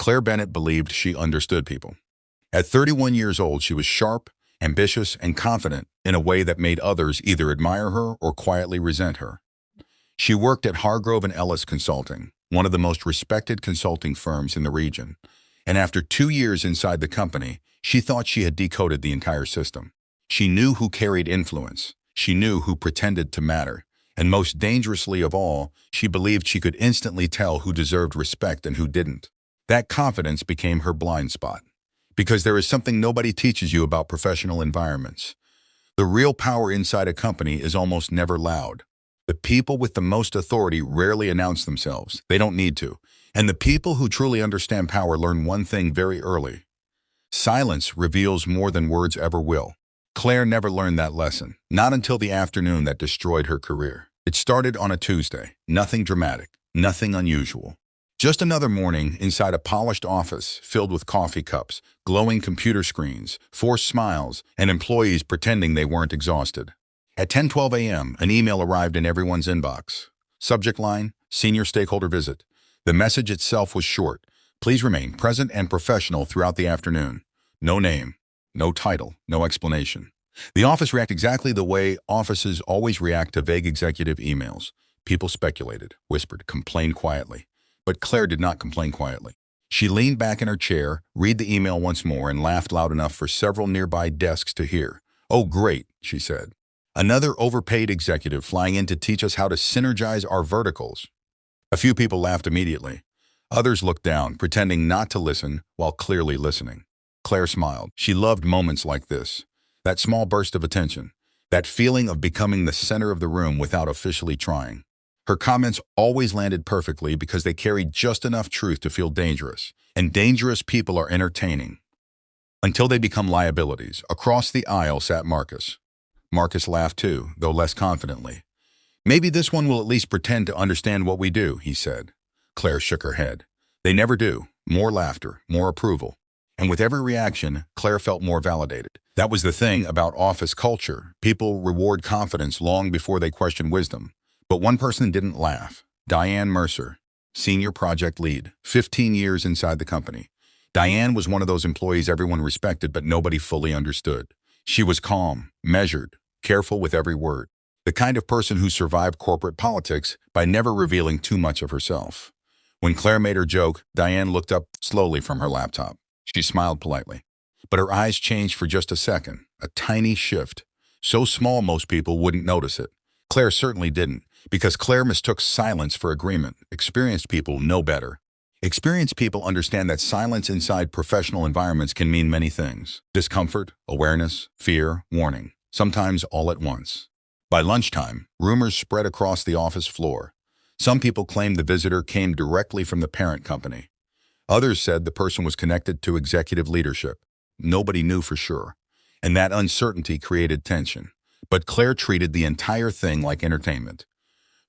Claire Bennett believed she understood people. At 31 years old, she was sharp, ambitious, and confident in a way that made others either admire her or quietly resent her. She worked at Hargrove and Ellis Consulting, one of the most respected consulting firms in the region, and after 2 years inside the company, she thought she had decoded the entire system. She knew who carried influence, she knew who pretended to matter, and most dangerously of all, she believed she could instantly tell who deserved respect and who didn't. That confidence became her blind spot. Because there is something nobody teaches you about professional environments. The real power inside a company is almost never loud. The people with the most authority rarely announce themselves. They don't need to. And the people who truly understand power learn one thing very early. Silence reveals more than words ever will. Claire never learned that lesson, not until the afternoon that destroyed her career. It started on a Tuesday. Nothing dramatic, nothing unusual. Just another morning inside a polished office filled with coffee cups, glowing computer screens, forced smiles, and employees pretending they weren't exhausted. At 10:12 a.m., an email arrived in everyone's inbox. Subject line, Senior Stakeholder Visit. The message itself was short. Please remain present and professional throughout the afternoon. No name, no title, no explanation. The office reacted exactly the way offices always react to vague executive emails. People speculated, whispered, complained quietly. But Claire did not complain quietly. She leaned back in her chair, read the email once more, and laughed loud enough for several nearby desks to hear. "Oh, great," she said. "Another overpaid executive flying in to teach us how to synergize our verticals." A few people laughed immediately. Others looked down, pretending not to listen while clearly listening. Claire smiled. She loved moments like this. That small burst of attention. That feeling of becoming the center of the room without officially trying. Her comments always landed perfectly because they carried just enough truth to feel dangerous. And dangerous people are entertaining. Until they become liabilities. Across the aisle sat Marcus. Marcus laughed too, though less confidently. "Maybe this one will at least pretend to understand what we do," he said. Claire shook her head. "They never do." More laughter, more approval. And with every reaction, Claire felt more validated. That was the thing about office culture. People reward confidence long before they question wisdom. But one person didn't laugh. Diane Mercer, senior project lead, 15 years inside the company. Diane was one of those employees everyone respected but nobody fully understood. She was calm, measured, careful with every word. The kind of person who survived corporate politics by never revealing too much of herself. When Claire made her joke, Diane looked up slowly from her laptop. She smiled politely. But her eyes changed for just a second, a tiny shift. So small most people wouldn't notice it. Claire certainly didn't, because Claire mistook silence for agreement. Experienced people know better. Experienced people understand that silence inside professional environments can mean many things. Discomfort, awareness, fear, warning, sometimes all at once. By lunchtime, rumors spread across the office floor. Some people claimed the visitor came directly from the parent company. Others said the person was connected to executive leadership. Nobody knew for sure. And that uncertainty created tension. But Claire treated the entire thing like entertainment.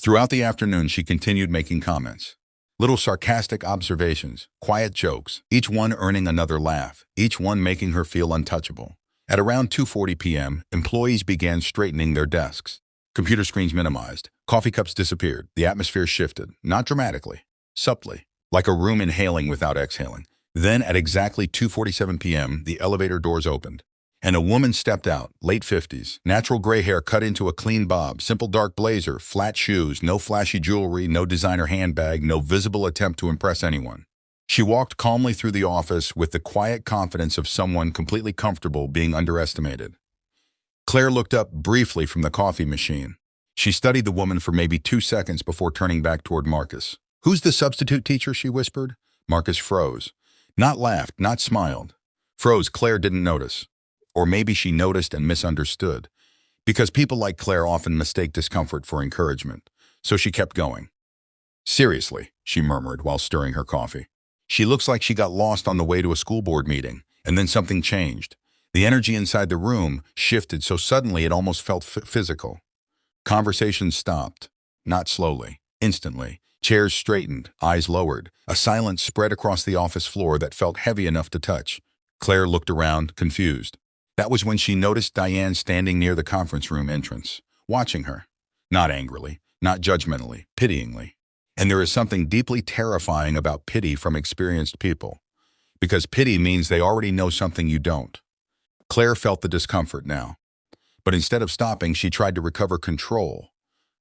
Throughout the afternoon, she continued making comments. Little sarcastic observations, quiet jokes, each one earning another laugh, each one making her feel untouchable. At around 2:40 p.m., employees began straightening their desks. Computer screens minimized, coffee cups disappeared, the atmosphere shifted, not dramatically, subtly, like a room inhaling without exhaling. Then at exactly 2:47 p.m., the elevator doors opened. And a woman stepped out, late 50s, natural gray hair cut into a clean bob, simple dark blazer, flat shoes, no flashy jewelry, no designer handbag, no visible attempt to impress anyone. She walked calmly through the office with the quiet confidence of someone completely comfortable being underestimated. Claire looked up briefly from the coffee machine. She studied the woman for maybe 2 seconds before turning back toward Marcus. "Who's the substitute teacher?" she whispered. Marcus froze. Not laughed, not smiled. Froze. Claire didn't notice. Or maybe she noticed and misunderstood, because people like Claire often mistake discomfort for encouragement. So she kept going. "Seriously," she murmured while stirring her coffee. "She looks like she got lost on the way to a school board meeting, and then something changed. The energy inside the room shifted so suddenly it almost felt physical. Conversation stopped, not slowly, instantly. Chairs straightened, eyes lowered. A silence spread across the office floor that felt heavy enough to touch. Claire looked around, confused. That was when she noticed Diane standing near the conference room entrance, watching her. Not angrily, not judgmentally, pityingly. And there is something deeply terrifying about pity from experienced people. because pity means they already know something you don't. Claire felt the discomfort now, but instead of stopping, she tried to recover control.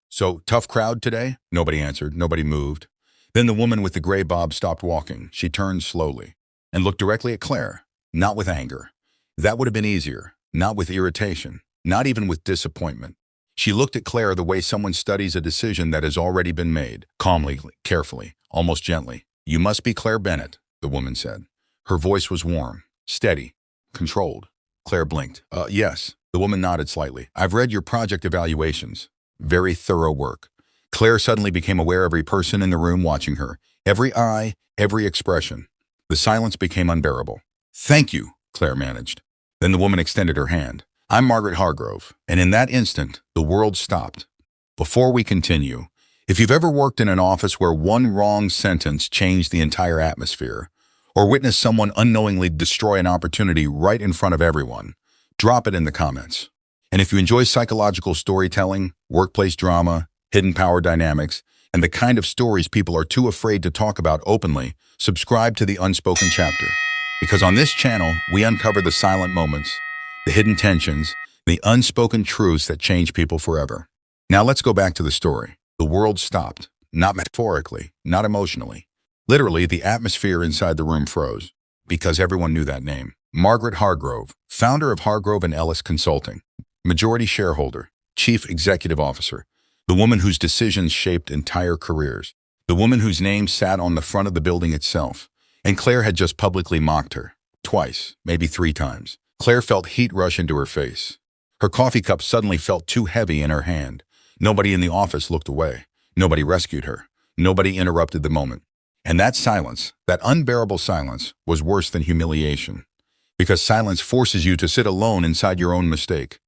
"So, tough crowd today?" Nobody answered, nobody moved. Then the woman with the gray bob stopped walking. She turned slowly and looked directly at Claire, not with anger. That would have been easier, not with irritation, not even with disappointment. She looked at Claire the way someone studies a decision that has already been made, calmly, carefully, almost gently. "You must be Claire Bennett," the woman said. Her voice was warm, steady, controlled. Claire blinked. Yes." The woman nodded slightly. "I've read your project evaluations. Very thorough work." Claire suddenly became aware of every person in the room watching her, every eye, every expression. The silence became unbearable. "Thank you," Claire managed. Then the woman extended her hand. "I'm Margaret Hargrove." And in that instant, the world stopped. Before we continue, if you've ever worked in an office where one wrong sentence changed the entire atmosphere, or witnessed someone unknowingly destroy an opportunity right in front of everyone, drop it in the comments. And if you enjoy psychological storytelling, workplace drama, hidden power dynamics, and the kind of stories people are too afraid to talk about openly, subscribe to the Unspoken Chapter. Because on this channel, we uncover the silent moments, the hidden tensions, the unspoken truths that change people forever. Now let's go back to the story. The world stopped, not metaphorically, not emotionally. Literally, the atmosphere inside the room froze, because everyone knew that name. Margaret Hargrove, founder of Hargrove & Ellis Consulting, majority shareholder, chief executive officer, the woman whose decisions shaped entire careers, the woman whose name sat on the front of the building itself. And Claire had just publicly mocked her. Twice, maybe 3 times. Claire felt heat rush into her face. Her coffee cup suddenly felt too heavy in her hand. Nobody in the office looked away. Nobody rescued her. Nobody interrupted the moment. And that silence, that unbearable silence, was worse than humiliation. Because silence forces you to sit alone inside your own mistake.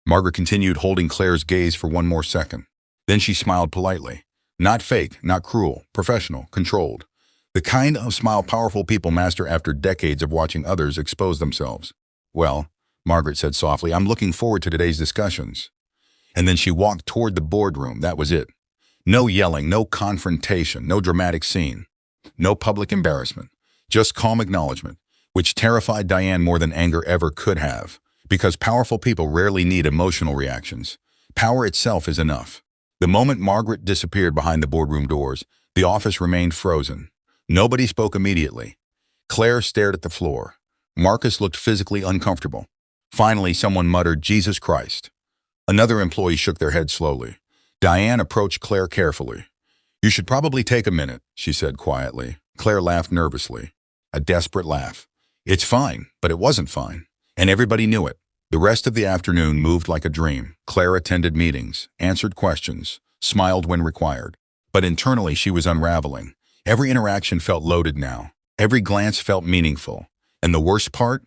Margaret continued holding Claire's gaze for one more second. Then she smiled politely. Not fake, not cruel, professional, controlled. The kind of smile powerful people master after decades of watching others expose themselves. "Well," Margaret said softly, "I'm looking forward to today's discussions." And then she walked toward the boardroom. That was it. No yelling, no confrontation, no dramatic scene. No public embarrassment, just calm acknowledgement, which terrified Diane more than anger ever could have, because powerful people rarely need emotional reactions. Power itself is enough. The moment Margaret disappeared behind the boardroom doors, the office remained frozen. Nobody spoke immediately. Claire stared at the floor. Marcus looked physically uncomfortable. Finally, someone muttered, "Jesus Christ." Another employee shook their head slowly. Diane approached Claire carefully. "You should probably take a minute," she said quietly. Claire laughed nervously. A desperate laugh. "It's fine," but it wasn't fine. And everybody knew it. The rest of the afternoon moved like a dream. Claire attended meetings, answered questions, smiled when required. But internally she was unraveling. Every interaction felt loaded now. Every glance felt meaningful. And the worst part?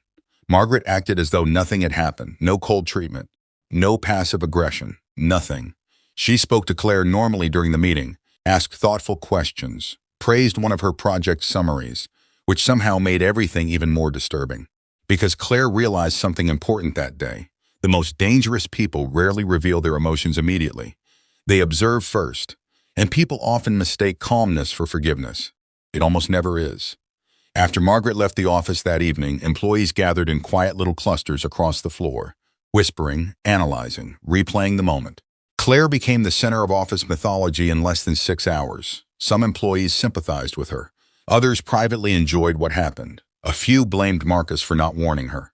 Margaret acted as though nothing had happened. No cold treatment. No passive aggression. Nothing. She spoke to Claire normally during the meeting, asked thoughtful questions, praised one of her project summaries, which somehow made everything even more disturbing. Because Claire realized something important that day. The most dangerous people rarely reveal their emotions immediately. They observe first, and people often mistake calmness for forgiveness. It almost never is. After Margaret left the office that evening, employees gathered in quiet little clusters across the floor, whispering, analyzing, replaying the moment. Claire became the center of office mythology in less than 6 hours. Some employees sympathized with her. Others privately enjoyed what happened. A few blamed Marcus for not warning her.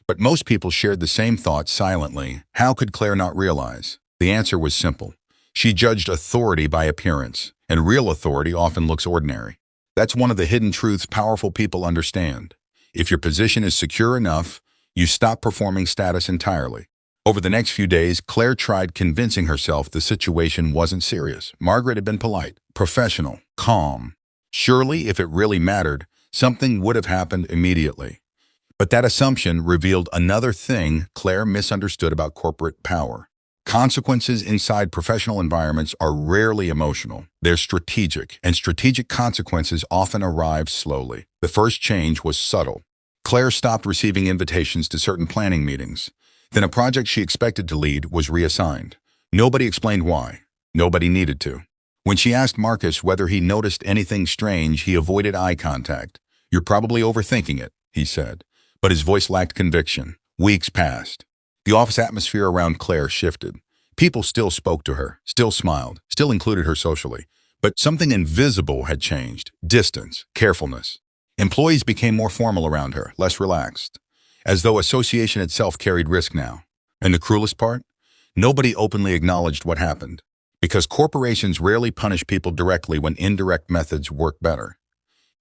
But most people shared the same thought silently. How could Claire not realize? The answer was simple. She judged authority by appearance, and real authority often looks ordinary. That's one of the hidden truths powerful people understand. If your position is secure enough, you stop performing status entirely. Over the next few days, Claire tried convincing herself the situation wasn't serious. Margaret had been polite, professional, calm. Surely, if it really mattered, something would have happened immediately. But that assumption revealed another thing Claire misunderstood about corporate power. Consequences inside professional environments are rarely emotional. They're strategic, and strategic consequences often arrive slowly. The first change was subtle. Claire stopped receiving invitations to certain planning meetings. Then a project she expected to lead was reassigned. Nobody explained why. Nobody needed to. When she asked Marcus whether he noticed anything strange, he avoided eye contact. "You're probably overthinking it," he said, but his voice lacked conviction. Weeks passed. The office atmosphere around Claire shifted. People still spoke to her, still smiled, still included her socially. But something invisible had changed. Distance, carefulness. Employees became more formal around her, less relaxed, as though association itself carried risk now. And the cruelest part? Nobody openly acknowledged what happened, because corporations rarely punish people directly when indirect methods work better.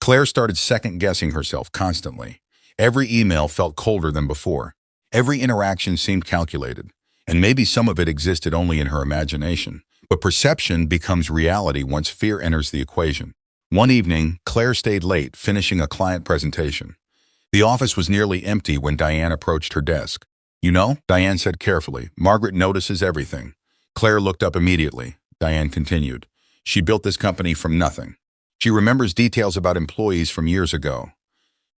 Claire started second-guessing herself constantly. Every email felt colder than before. Every interaction seemed calculated, and maybe some of it existed only in her imagination. But perception becomes reality once fear enters the equation. One evening, Claire stayed late, finishing a client presentation. The office was nearly empty when Diane approached her desk. "You know," Diane said carefully, "Margaret notices everything." Claire looked up immediately. Diane continued, "She built this company from nothing. She remembers details about employees from years ago."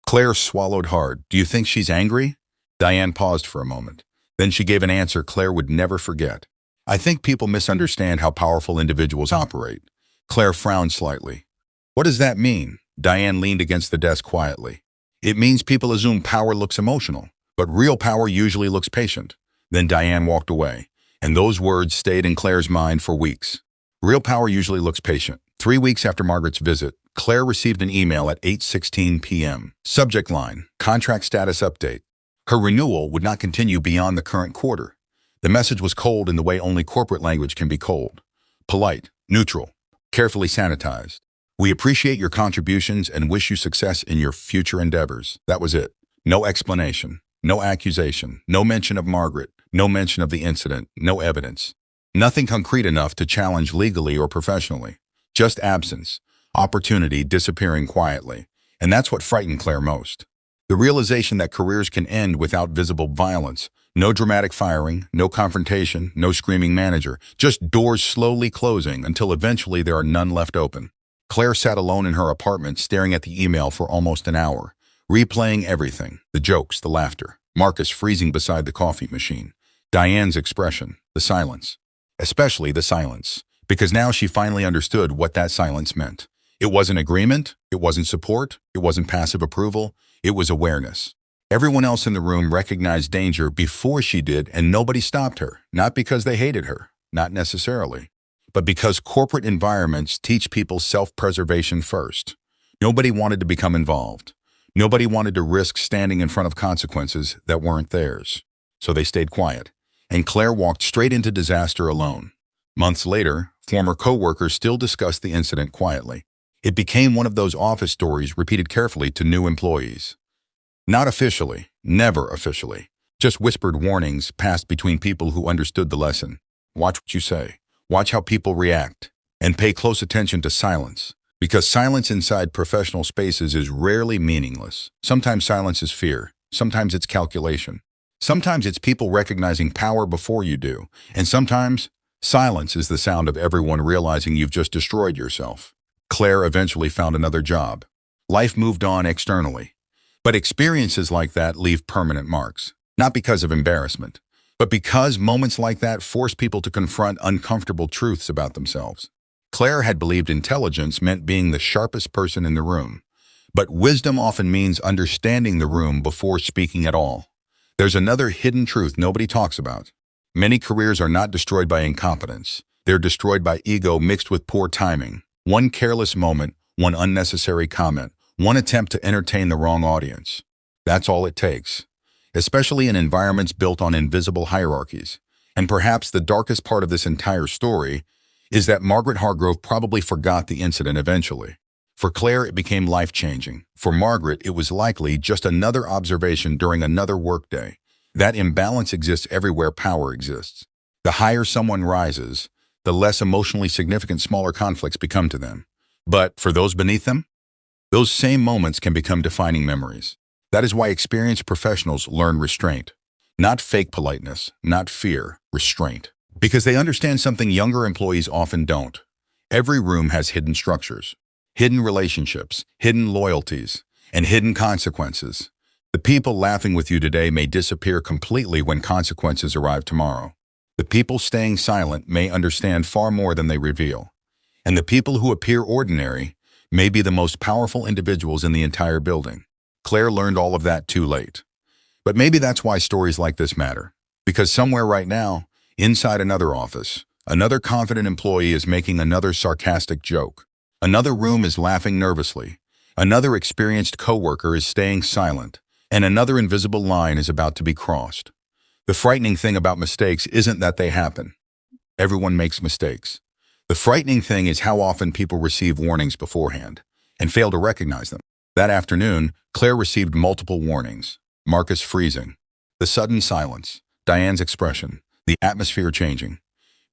Claire swallowed hard. "Do you think she's angry?" Diane paused for a moment. Then she gave an answer Claire would never forget. "I think people misunderstand how powerful individuals operate." Claire frowned slightly. "What does that mean?" Diane leaned against the desk quietly. "It means people assume power looks emotional, but real power usually looks patient." Then Diane walked away, and those words stayed in Claire's mind for weeks. Real power usually looks patient. 3 weeks after Margaret's visit, Claire received an email at 8:16 p.m. Subject line, "Contract status update." Her renewal would not continue beyond the current quarter. The message was cold in the way only corporate language can be cold. Polite, neutral, carefully sanitized. "We appreciate your contributions and wish you success in your future endeavors." That was it. No explanation, no accusation, no mention of Margaret, no mention of the incident, no evidence. Nothing concrete enough to challenge legally or professionally. Just absence, opportunity disappearing quietly. And that's what frightened Claire most. The realization that careers can end without visible violence. No dramatic firing, no confrontation, no screaming manager, just doors slowly closing until eventually there are none left open. Claire sat alone in her apartment staring at the email for almost an hour, replaying everything, the jokes, the laughter, Marcus freezing beside the coffee machine, Diane's expression, the silence, especially the silence, because now she finally understood what that silence meant. It wasn't agreement, it wasn't support, it wasn't passive approval, it was awareness. Everyone else in the room recognized danger before she did, and nobody stopped her, not because they hated her, not necessarily, but because corporate environments teach people self-preservation first. Nobody wanted to become involved. Nobody wanted to risk standing in front of consequences that weren't theirs. So they stayed quiet, and Claire walked straight into disaster alone. Months later, former co-workers still discussed the incident quietly. It became one of those office stories repeated carefully to new employees. Not officially, never officially, just whispered warnings passed between people who understood the lesson. Watch what you say, watch how people react, and pay close attention to silence, because silence inside professional spaces is rarely meaningless. Sometimes silence is fear, sometimes it's calculation, sometimes it's people recognizing power before you do, and sometimes silence is the sound of everyone realizing you've just destroyed yourself. Claire eventually found another job. Life moved on externally. But experiences like that leave permanent marks, not because of embarrassment, but because moments like that force people to confront uncomfortable truths about themselves. Claire had believed intelligence meant being the sharpest person in the room, but wisdom often means understanding the room before speaking at all. There's another hidden truth nobody talks about. Many careers are not destroyed by incompetence. They're destroyed by ego mixed with poor timing. One careless moment, one unnecessary comment, one attempt to entertain the wrong audience. That's all it takes, especially in environments built on invisible hierarchies. And perhaps the darkest part of this entire story is that Margaret Hargrove probably forgot the incident eventually. For Claire, it became life-changing. For Margaret, it was likely just another observation during another workday. That imbalance exists everywhere power exists. The higher someone rises, the less emotionally significant smaller conflicts become to them. But for those beneath them, those same moments can become defining memories. That is why experienced professionals learn restraint. Not fake politeness, not fear, restraint. Because they understand something younger employees often don't. Every room has hidden structures, hidden relationships, hidden loyalties, and hidden consequences. The people laughing with you today may disappear completely when consequences arrive tomorrow. The people staying silent may understand far more than they reveal. And the people who appear ordinary may be the most powerful individuals in the entire building. Claire learned all of that too late. But maybe that's why stories like this matter. Because somewhere right now, inside another office, another confident employee is making another sarcastic joke. Another room is laughing nervously. Another experienced coworker is staying silent. And another invisible line is about to be crossed. The frightening thing about mistakes isn't that they happen. Everyone makes mistakes. The frightening thing is how often people receive warnings beforehand and fail to recognize them. That afternoon, Claire received multiple warnings. Marcus freezing, the sudden silence, Diane's expression, the atmosphere changing.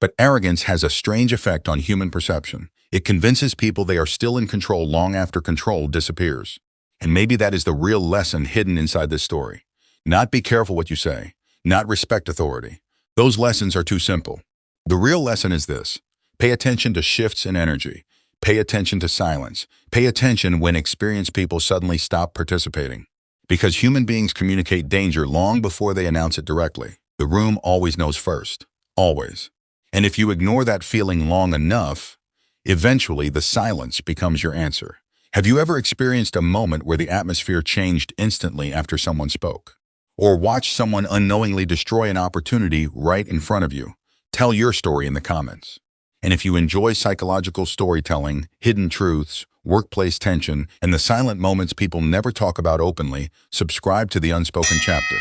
But arrogance has a strange effect on human perception. It convinces people they are still in control long after control disappears. And maybe that is the real lesson hidden inside this story. Not be careful what you say, not respect authority. Those lessons are too simple. The real lesson is this: pay attention to shifts in energy. Pay attention to silence. Pay attention when experienced people suddenly stop participating. Because human beings communicate danger long before they announce it directly. The room always knows first. Always. And if you ignore that feeling long enough, eventually the silence becomes your answer. Have you ever experienced a moment where the atmosphere changed instantly after someone spoke? Or watched someone unknowingly destroy an opportunity right in front of you? Tell your story in the comments. And if you enjoy psychological storytelling, hidden truths, workplace tension, and the silent moments people never talk about openly, subscribe to the Unspoken Chapter.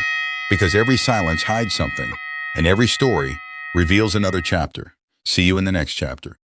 Because every silence hides something, and every story reveals another chapter. See you in the next chapter.